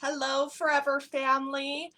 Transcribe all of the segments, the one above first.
Hello, Forever family,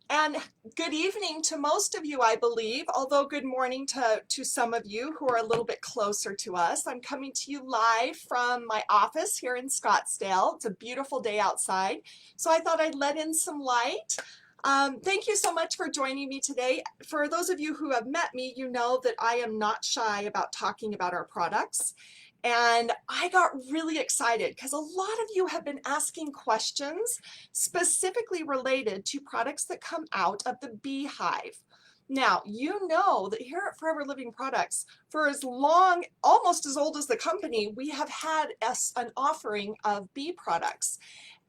and good evening to most of you, I believe, although good morning to some of you who are a little bit closer to us. I'm coming to you live from my office here in Scottsdale. It's a beautiful day outside, so I thought I'd let in some light. Thank you so much for joining me today. For those of you who have met me, you know that I am not shy about talking about our products. And I got really excited because a lot of you have been asking questions specifically related to products that come out of the beehive. Now, you know that here at Forever Living Products, for as long, almost as old as the company, we have had an offering of bee products.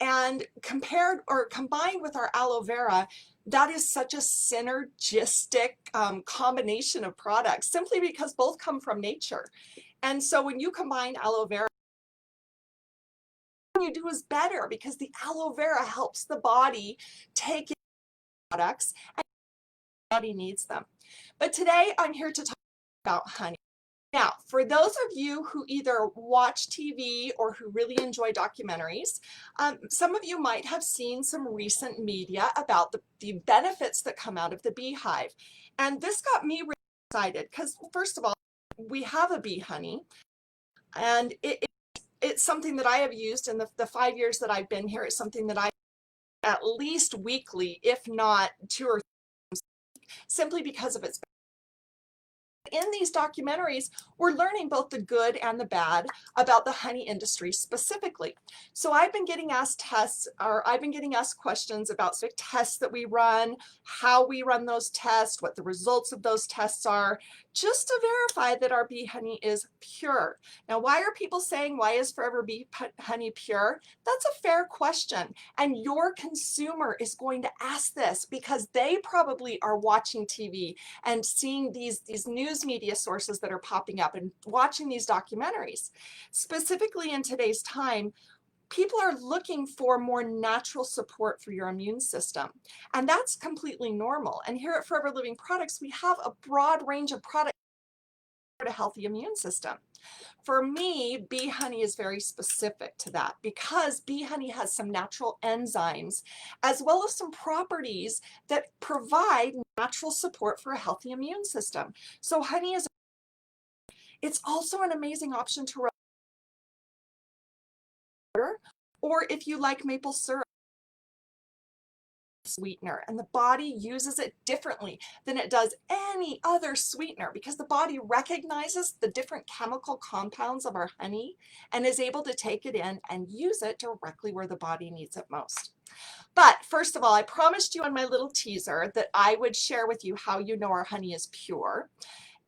And compared or combined with our aloe vera, that is such a synergistic combination of products simply because both come from nature. And so when you combine aloe vera, what you do is better because the aloe vera helps the body take in products and the body needs them. But today I'm here to talk about honey. Now, for those of you who either watch TV or who really enjoy documentaries, some of you might have seen some recent media about the benefits that come out of the beehive. And this got me really excited because, first of all, we have a bee honey, and it's something that I have used in the 5 years that I've been here. It's something that I at least weekly, if not 2 or 3 times, simply because of its. In these documentaries, we're learning both the good and the bad about the honey industry specifically. So I've been getting asked questions about specific tests that we run, how we run those tests, what the results of those tests are, just to verify that our bee honey is pure. Now, why are people saying, why is Forever Bee honey pure? That's a fair question. And your consumer is going to ask this because they probably are watching TV and seeing these news media sources that are popping up and watching these documentaries. Specifically in today's time, people are looking for more natural support for your immune system. And that's completely normal. And here at Forever Living Products, we have a broad range of products for a healthy immune system. For me, bee honey is very specific to that because bee honey has some natural enzymes as well as some properties that provide natural support for a healthy immune system. So honey it's also an amazing option to water, or if you like maple syrup, sweetener, and the body uses it differently than it does any other sweetener because the body recognizes the different chemical compounds of our honey and is able to take it in and use it directly where the body needs it most. But first of all, I promised you on my little teaser that I would share with you how you know our honey is pure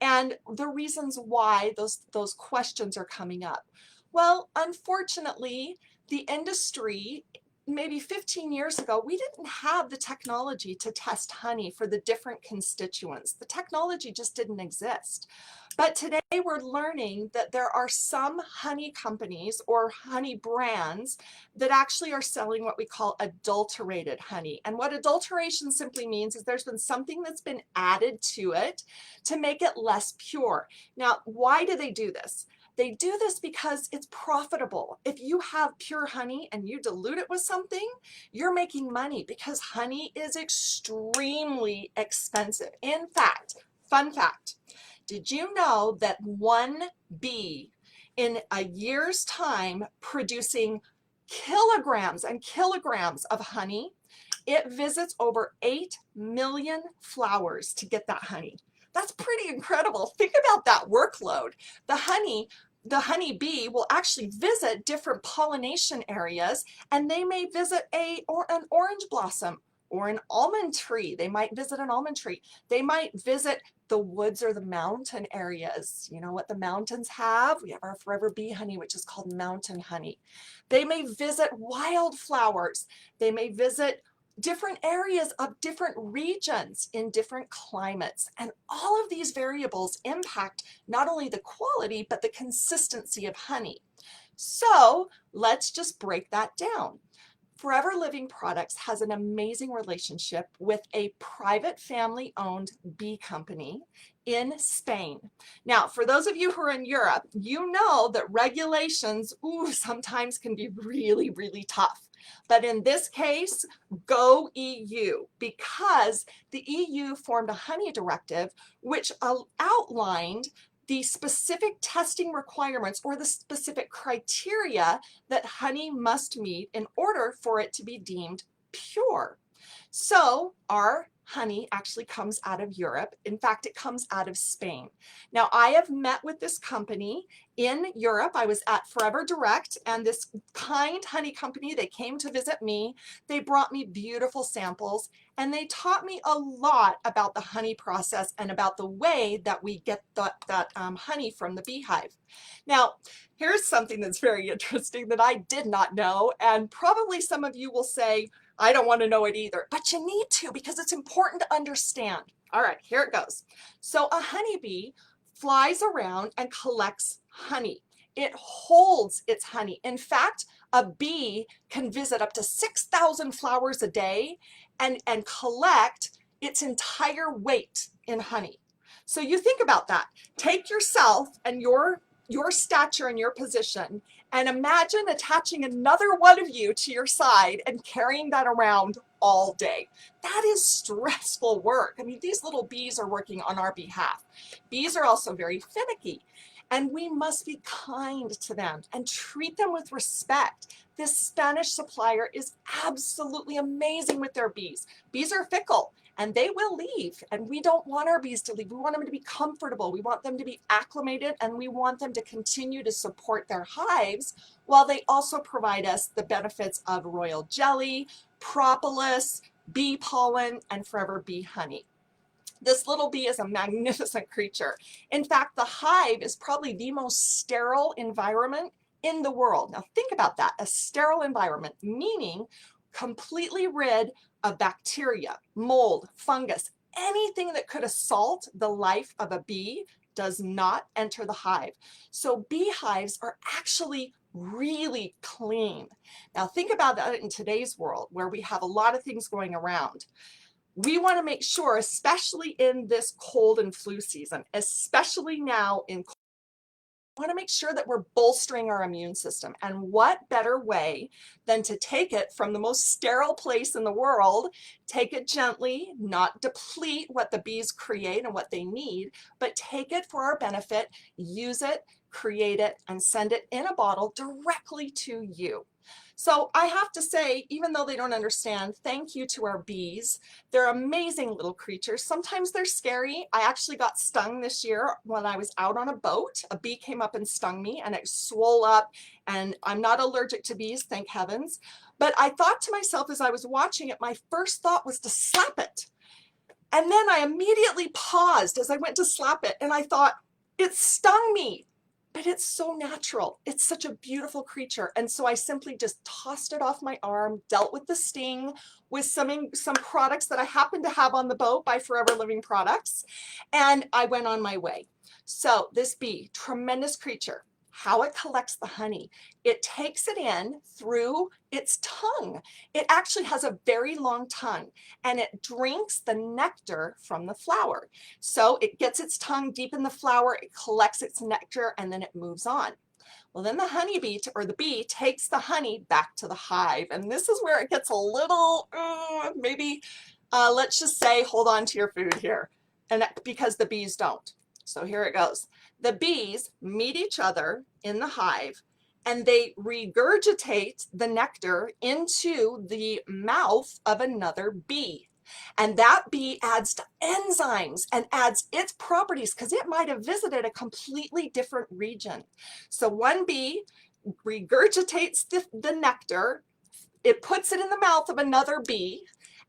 and the reasons why those questions are coming up. Well, unfortunately, the industry, maybe 15 years ago, we didn't have the technology to test honey for the different constituents. The technology just didn't exist. But today we're learning that there are some honey companies or honey brands that actually are selling what we call adulterated honey. And what adulteration simply means is there's been something that's been added to it to make it less pure. Now, why do they do this? They do this because it's profitable. If you have pure honey and you dilute it with something, you're making money because honey is extremely expensive. In fact, fun fact, did you know that one bee in a year's time producing kilograms and kilograms of honey, it visits over 8 million flowers to get that honey? That's pretty incredible. Think about that workload. The honey bee will actually visit different pollination areas, and they may visit an orange blossom or an almond tree. They might visit an almond tree. They might visit the woods or the mountain areas. You know what the mountains have? We have our Forever Bee honey, which is called mountain honey. They may visit wildflowers. They may visit different areas of different regions in different climates. And all of these variables impact not only the quality, but the consistency of honey. So let's just break that down. Forever Living Products has an amazing relationship with a private family-owned bee company in Spain. Now, for those of you who are in Europe, you know that regulations, sometimes can be really, really tough. But in this case, go EU, because the EU formed a honey directive which outlined the specific testing requirements or the specific criteria that honey must meet in order for it to be deemed pure. So our honey actually comes out of Europe. In fact, it comes out of Spain. Now, I have met with this company in Europe. I was at Forever Direct, and this kind honey company, they came to visit me. They brought me beautiful samples, and they taught me a lot about the honey process and about the way that we get that honey from the beehive. Now, here's something that's very interesting that I did not know, and probably some of you will say, I don't want to know it either, but you need to, because it's important to understand. All right, here it goes. So a honeybee flies around and collects honey. It holds its honey. In fact, a bee can visit up to 6,000 flowers a day and collect its entire weight in honey. So you think about that. Take yourself and your stature and your position, and imagine attaching another one of you to your side and carrying that around all day. That is stressful work. I mean, these little bees are working on our behalf. Bees are also very finicky, and we must be kind to them and treat them with respect. This Spanish supplier is absolutely amazing with their bees. Bees are fickle, and they will leave, and we don't want our bees to leave. We want them to be comfortable. We want them to be acclimated, and we want them to continue to support their hives while they also provide us the benefits of royal jelly, propolis, bee pollen, and forever bee honey. This little bee is a magnificent creature. In fact, the hive is probably the most sterile environment in the world. Now think about that, a sterile environment, meaning completely rid of bacteria, mold, fungus, anything that could assault the life of a bee does not enter the hive. So beehives are actually really clean. Now think about that in today's world where we have a lot of things going around. We want to make sure, especially in this cold and flu season, especially now in want to make sure that we're bolstering our immune system. And what better way than to take it from the most sterile place in the world, take it gently, not deplete what the bees create and what they need, but take it for our benefit, use it, create it, and send it in a bottle directly to you. So I have to say, even though they don't understand, thank you to our bees. They're amazing little creatures. Sometimes they're scary. I actually got stung this year when I was out on a boat. A bee came up and stung me, and it swole up, and I'm not allergic to bees, thank heavens. But I thought to myself as I was watching it, my first thought was to slap it. And then I immediately paused as I went to slap it, and I thought, it stung me. But it's so natural. It's such a beautiful creature. And so I simply just tossed it off my arm, dealt with the sting with some products that I happened to have on the boat by Forever Living Products, and I went on my way. So this bee, tremendous creature. How it collects the honey. It takes it in through its tongue. It actually has a very long tongue, and it drinks the nectar from the flower. So it gets its tongue deep in the flower, it collects its nectar, and then it moves on. Well, then the honeybee or the bee takes the honey back to the hive. And this is where it gets a little, let's just say, hold on to your food here. And because the bees don't. So here it goes. The bees meet each other in the hive, and they regurgitate the nectar into the mouth of another bee. And that bee adds to enzymes and adds its properties because it might have visited a completely different region. So one bee regurgitates the nectar, it puts it in the mouth of another bee,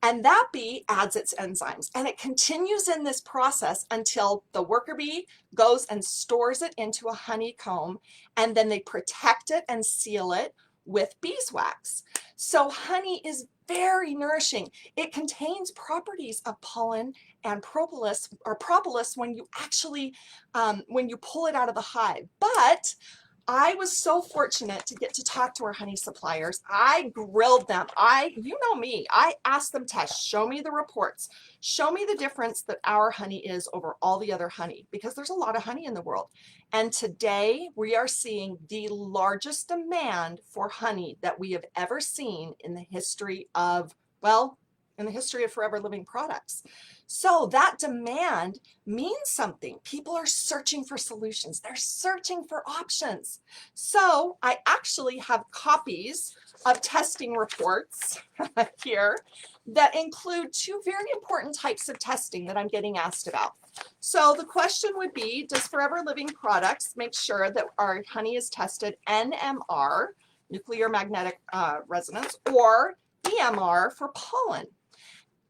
and that bee adds its enzymes. And it continues in this process until the worker bee goes and stores it into a honeycomb, and then they protect it and seal it with beeswax. So honey is very nourishing. It contains properties of pollen and propolis when you actually, when you pull it out of the hive. But I was so fortunate to get to talk to our honey suppliers. I grilled them. You know me, I asked them to show me the reports, show me the difference that our honey is over all the other honey, because there's a lot of honey in the world. And today we are seeing the largest demand for honey that we have ever seen in the history of, well, in the history of Forever Living products. So that demand means something. People are searching for solutions. They're searching for options. So I actually have copies of testing reports here that include two very important types of testing that I'm getting asked about. So the question would be, does Forever Living Products make sure that our honey is tested NMR, nuclear magnetic resonance, or EMR for pollen?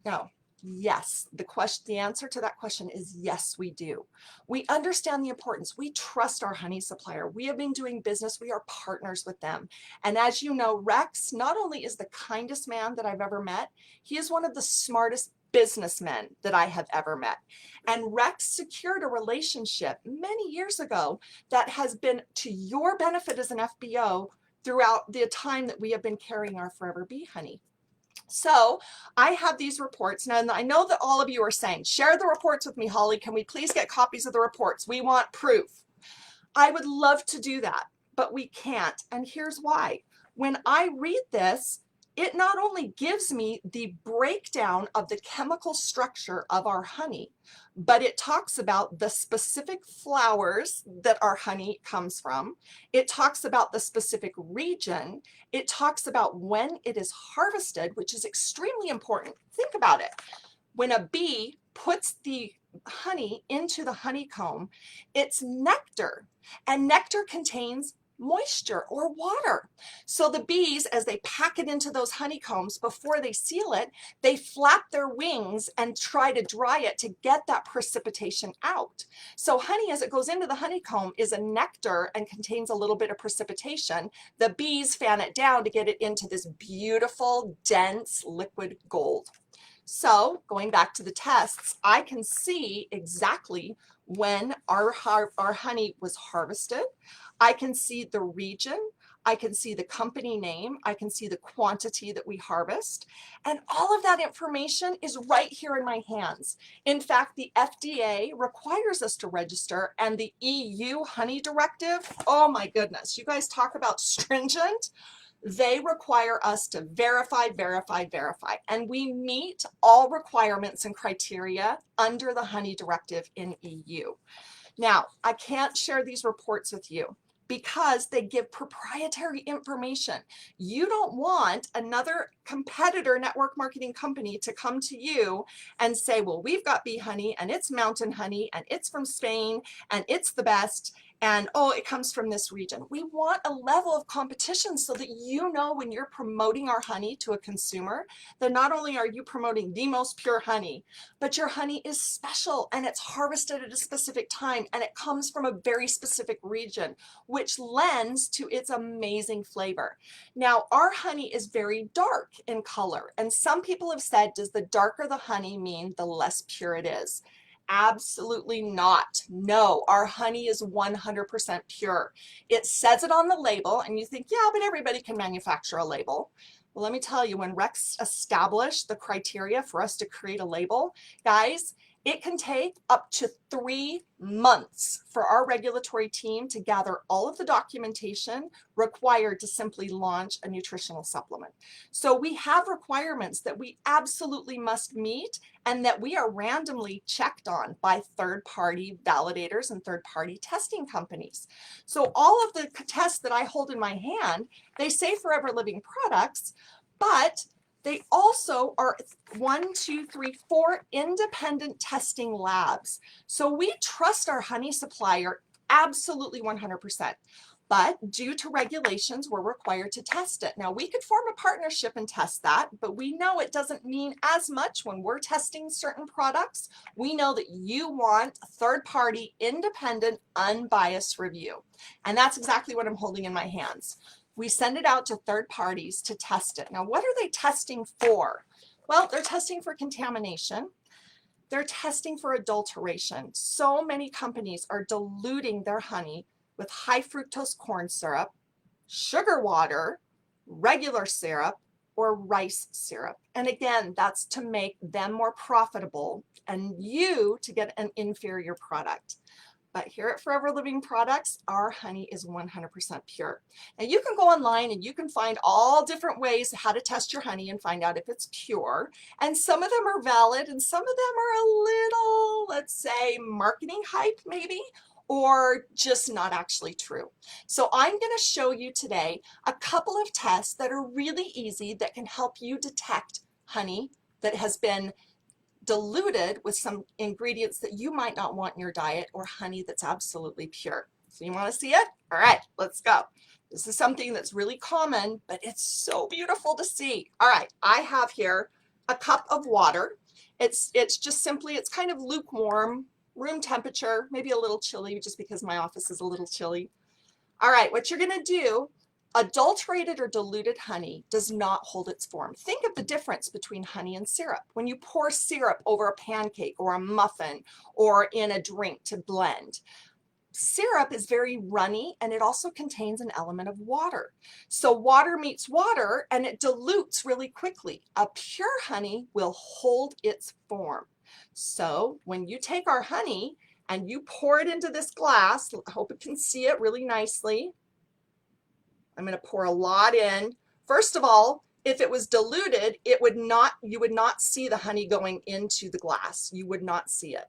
No. Yes, the answer to that question is yes, we do. We understand the importance. We trust our honey supplier. We have been doing business. We are partners with them. And as you know, Rex not only is the kindest man that I've ever met, he is one of the smartest businessmen that I have ever met. And Rex secured a relationship many years ago that has been to your benefit as an FBO throughout the time that we have been carrying our Forever Bee honey. So I have these reports now, and I know that all of you are saying, share the reports with me, Holly. Can we please get copies of the reports? We want proof. I would love to do that, but we can't. And here's why. When I read this, it not only gives me the breakdown of the chemical structure of our honey, but it talks about the specific flowers that our honey comes from. It talks about the specific region. It talks about when it is harvested, which is extremely important. Think about it. When a bee puts the honey into the honeycomb, it's nectar, and nectar contains moisture or water. So the bees, as they pack it into those honeycombs, before they seal it, they flap their wings and try to dry it to get that precipitation out. So honey, as it goes into the honeycomb, is a nectar and contains a little bit of precipitation. The bees fan it down to get it into this beautiful, dense liquid gold. So going back to the tests, I can see exactly when our honey was harvested. I can see the region. I can see the company name. I can see the quantity that we harvest. And all of that information is right here in my hands. In fact, the FDA requires us to register, and the EU honey directive, oh my goodness, you guys talk about stringent. They require us to verify, verify, verify, and we meet all requirements and criteria under the honey directive in EU. Now, I can't share these reports with you because they give proprietary information. You don't want another competitor network marketing company to come to you and say, well, we've got bee honey and it's mountain honey and it's from Spain and it's the best, and oh, it comes from this region. We want a level of competition so that you know when you're promoting our honey to a consumer, that not only are you promoting the most pure honey, but your honey is special and it's harvested at a specific time and it comes from a very specific region, which lends to its amazing flavor. Now, our honey is very dark in color, and some people have said, does the darker the honey mean the less pure it is? Absolutely not. No, our honey is 100% pure. It says it on the label, and you think, yeah, but everybody can manufacture a label. Well, let me tell you, when Rex established the criteria for us to create a label, guys, it can take up to 3 months for our regulatory team to gather all of the documentation required to simply launch a nutritional supplement. So we have requirements that we absolutely must meet and that we are randomly checked on by third-party validators and third-party testing companies. So all of the tests that I hold in my hand, they say Forever Living Products, but they also are 4 independent testing labs. So we trust our honey supplier absolutely 100%. But due to regulations, we're required to test it. Now, we could form a partnership and test that, but we know it doesn't mean as much when we're testing certain products. We know that you want a third-party, independent, unbiased review. And that's exactly what I'm holding in my hands. We send it out to third parties to test it. Now, what are they testing for? Well, they're testing for contamination. They're testing for adulteration. So many companies are diluting their honey with high fructose corn syrup, sugar water, regular syrup, or rice syrup. And again, that's to make them more profitable and you to get an inferior product. But here at Forever Living Products, our honey is 100% pure. Now you can go online and you can find all different ways how to test your honey and find out if it's pure. And some of them are valid and some of them are a little, let's say, marketing hype maybe, or just not actually true. So I'm going to show you today a couple of tests that are really easy that can help you detect honey that has been diluted with some ingredients that you might not want in your diet, or honey that's absolutely pure. So you want to see it? All right, let's go. This is something that's really common, but it's so beautiful to see. All right, I have here a cup of water. It's just simply, it's kind of lukewarm, room temperature, maybe a little chilly just because my office is a little chilly. All right, what you're going to do, adulterated or diluted honey does not hold its form. Think of the difference between honey and syrup. When you pour syrup over a pancake or a muffin or in a drink to blend, syrup is very runny and it also contains an element of water. So water meets water and it dilutes really quickly. A pure honey will hold its form. So when you take our honey and you pour it into this glass, I hope you can see it really nicely. I'm going to pour a lot in. First of all, if it was diluted, you would not see the honey going into the glass. You would not see it.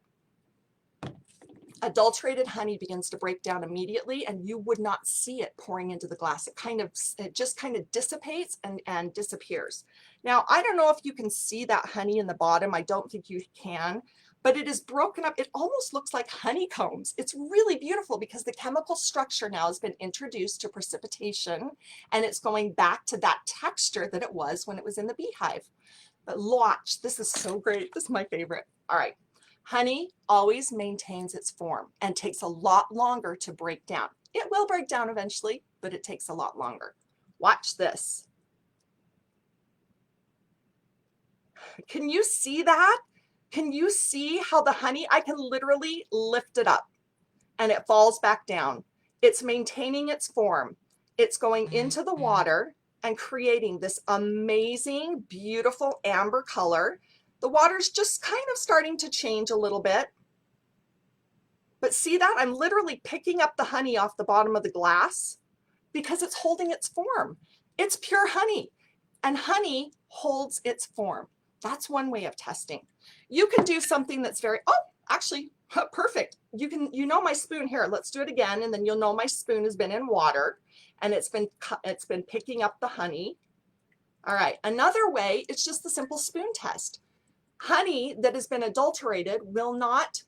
Adulterated honey begins to break down immediately and you would not see it pouring into the glass. It just kind of dissipates and disappears. Now, I don't know if you can see that honey in the bottom. I don't think you can, but it is broken up. It almost looks like honeycombs. It's really beautiful because the chemical structure now has been introduced to precipitation and it's going back to that texture that it was when it was in the beehive. But watch, this is so great. This is my favorite. All right. Honey always maintains its form and takes a lot longer to break down. It will break down eventually, but it takes a lot longer. Watch this. Can you see that? Can you see how the honey, I can literally lift it up and it falls back down. It's maintaining its form. It's going into the water and creating this amazing, beautiful amber color. The water's just kind of starting to change a little bit. But see that? I'm literally picking up the honey off the bottom of the glass because it's holding its form. It's pure honey, and honey holds its form. That's one way of testing. You can do something that's actually perfect. You know my spoon here. Let's do it again, and then you'll know my spoon has been in water and it's been picking up the honey. All right, another way, it's just the simple spoon test. Honey that has been adulterated will not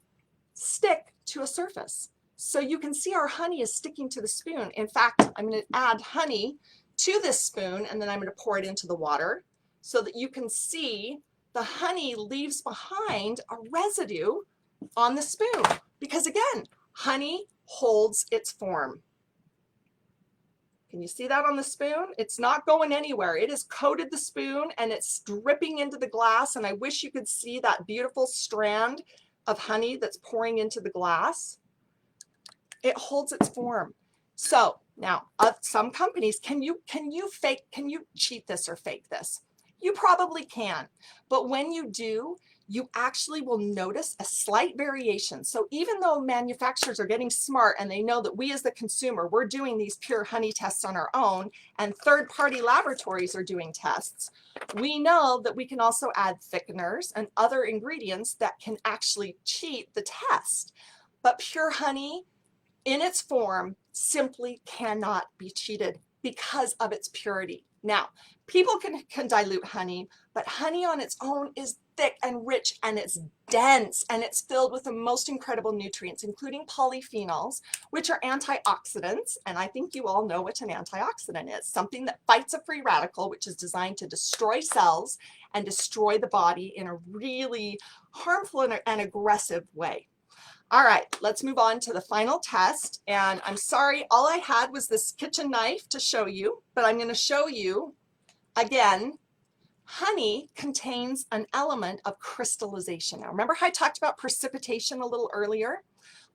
stick to a surface. So you can see our honey is sticking to the spoon. In fact, I'm going to add honey to this spoon and then I'm going to pour it into the water so that you can see the honey leaves behind a residue on the spoon. Because again, honey holds its form. Can you see that on the spoon? It's not going anywhere. It has coated the spoon and it's dripping into the glass. And I wish you could see that beautiful strand of honey that's pouring into the glass. It holds its form. So now some companies, can you cheat this or fake this? You probably can. But when you do, you actually will notice a slight variation. So even though manufacturers are getting smart and they know that we as the consumer, we're doing these pure honey tests on our own and third-party laboratories are doing tests, we know that we can also add thickeners and other ingredients that can actually cheat the test. But pure honey in its form simply cannot be cheated because of its purity. Now, people can dilute honey, but honey on its own is thick and rich and it's dense and it's filled with the most incredible nutrients, including polyphenols, which are antioxidants. And I think you all know what an antioxidant is, something that fights a free radical, which is designed to destroy cells and destroy the body in a really harmful and aggressive way. All right, let's move on to the final test. And I'm sorry, all I had was this kitchen knife to show you, but I'm going to show you again. Honey contains an element of crystallization. Now, remember how I talked about precipitation a little earlier?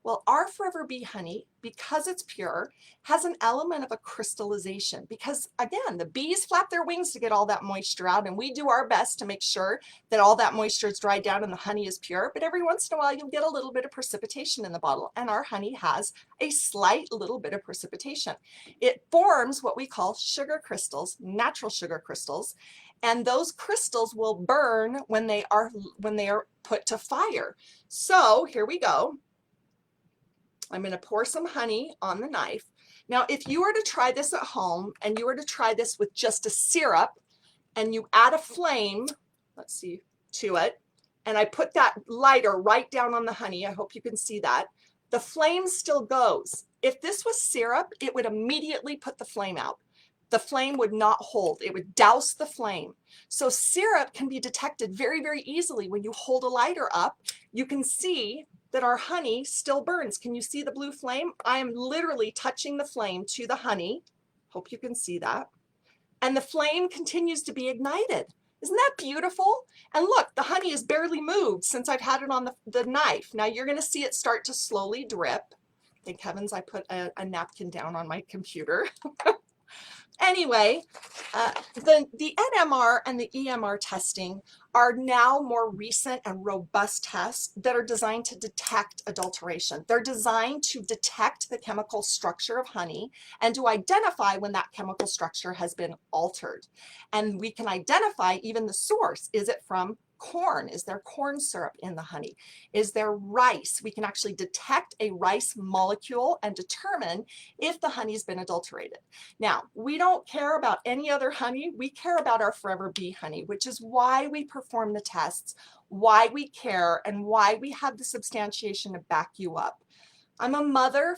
Well, our Forever Bee honey, because it's pure, has an element of a crystallization because, again, the bees flap their wings to get all that moisture out, and we do our best to make sure that all that moisture is dried down and the honey is pure, but every once in a while you'll get a little bit of precipitation in the bottle, and our honey has a slight little bit of precipitation. It forms what we call sugar crystals, natural sugar crystals, and those crystals will burn when they are put to fire. So here we go. I'm going to pour some honey on the knife. Now, if you were to try this at home and you were to try this with just a syrup and you add a flame, let's see, to it, and I put that lighter right down on the honey, I hope you can see that, the flame still goes. If this was syrup, it would immediately put the flame out. The flame would not hold. It would douse the flame. So syrup can be detected very, very easily. When you hold a lighter up, you can see that our honey still burns. Can you see the blue flame? I am literally touching the flame to the honey. Hope you can see that. And the flame continues to be ignited. Isn't that beautiful? And look, the honey is barely moved since I've had it on the knife. Now you're going to see it start to slowly drip. Thank heavens I put a napkin down on my computer. Anyway, the NMR and the EMR testing are now more recent and robust tests that are designed to detect adulteration. They're designed to detect the chemical structure of honey and to identify when that chemical structure has been altered. And we can identify even the source. Is it from corn? Is there corn syrup in the honey? Is there rice? We can actually detect a rice molecule and determine if the honey's been adulterated. Now, we don't care about any other honey. We care about our Forever Bee honey, which is why we perform the tests, why we care, and why we have the substantiation to back you up. I'm a mother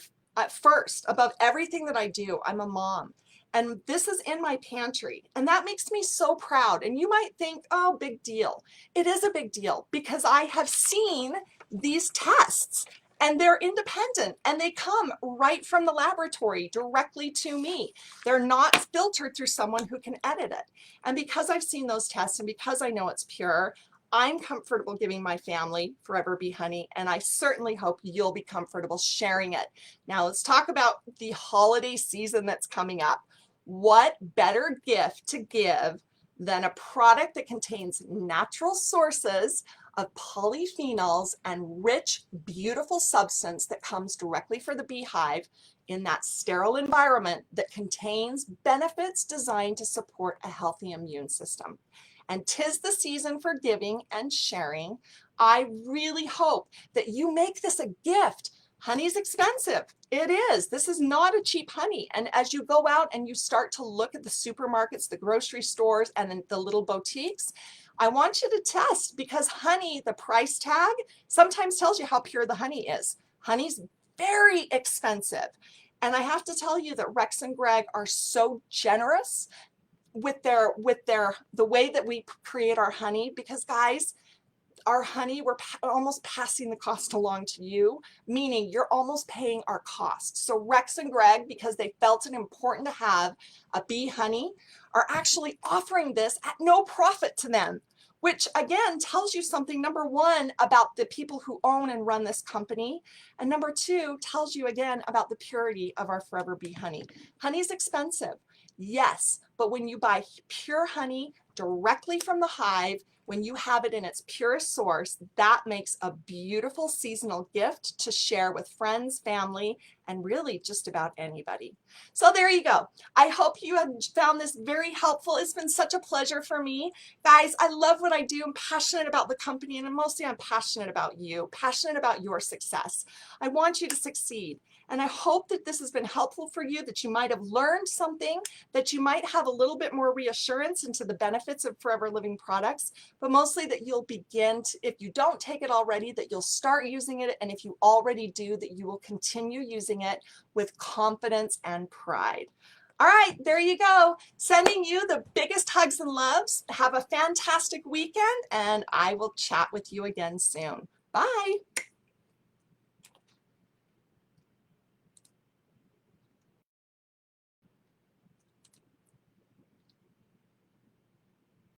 first. Above everything that I do, I'm a mom. And this is in my pantry, and that makes me so proud. And you might think, oh, big deal. It is a big deal because I have seen these tests and they're independent and they come right from the laboratory directly to me. They're not filtered through someone who can edit it. And because I've seen those tests and because I know it's pure, I'm comfortable giving my family Forever Bee honey, and I certainly hope you'll be comfortable sharing it. Now let's talk about the holiday season that's coming up. What better gift to give than a product that contains natural sources of polyphenols and rich, beautiful substance that comes directly from the beehive in that sterile environment that contains benefits designed to support a healthy immune system. And 'tis the season for giving and sharing. I really hope that you make this a gift. Honey's expensive. It is. This is not a cheap honey. And as you go out and you start to look at the supermarkets, the grocery stores, and then the little boutiques, I want you to test because honey, the price tag, sometimes tells you how pure the honey is. Honey's very expensive. And I have to tell you that Rex and Greg are so generous with the way that we create our honey, because guys, our honey, we're almost passing the cost along to you, meaning you're almost paying our cost. So Rex and Greg, because they felt it important to have a bee honey, are actually offering this at no profit to them, which again tells you something, number one, about the people who own and run this company, and number two, tells you again about the purity of our Forever Bee honey. Honey's expensive, yes, but when you buy pure honey directly from the hive, when you have it in its purest source, that makes a beautiful seasonal gift to share with friends, family, and really just about anybody. So there you go. I hope you have found this very helpful. It's been such a pleasure for me. Guys, I love what I do. I'm passionate about the company, and mostly I'm passionate about you, passionate about your success. I want you to succeed. And I hope that this has been helpful for you, that you might have learned something, that you might have a little bit more reassurance into the benefits of Forever Living products, but mostly that you'll begin to, if you don't take it already, that you'll start using it. And if you already do, that you will continue using it with confidence and pride. All right, there you go. Sending you the biggest hugs and loves. Have a fantastic weekend, and I will chat with you again soon. Bye.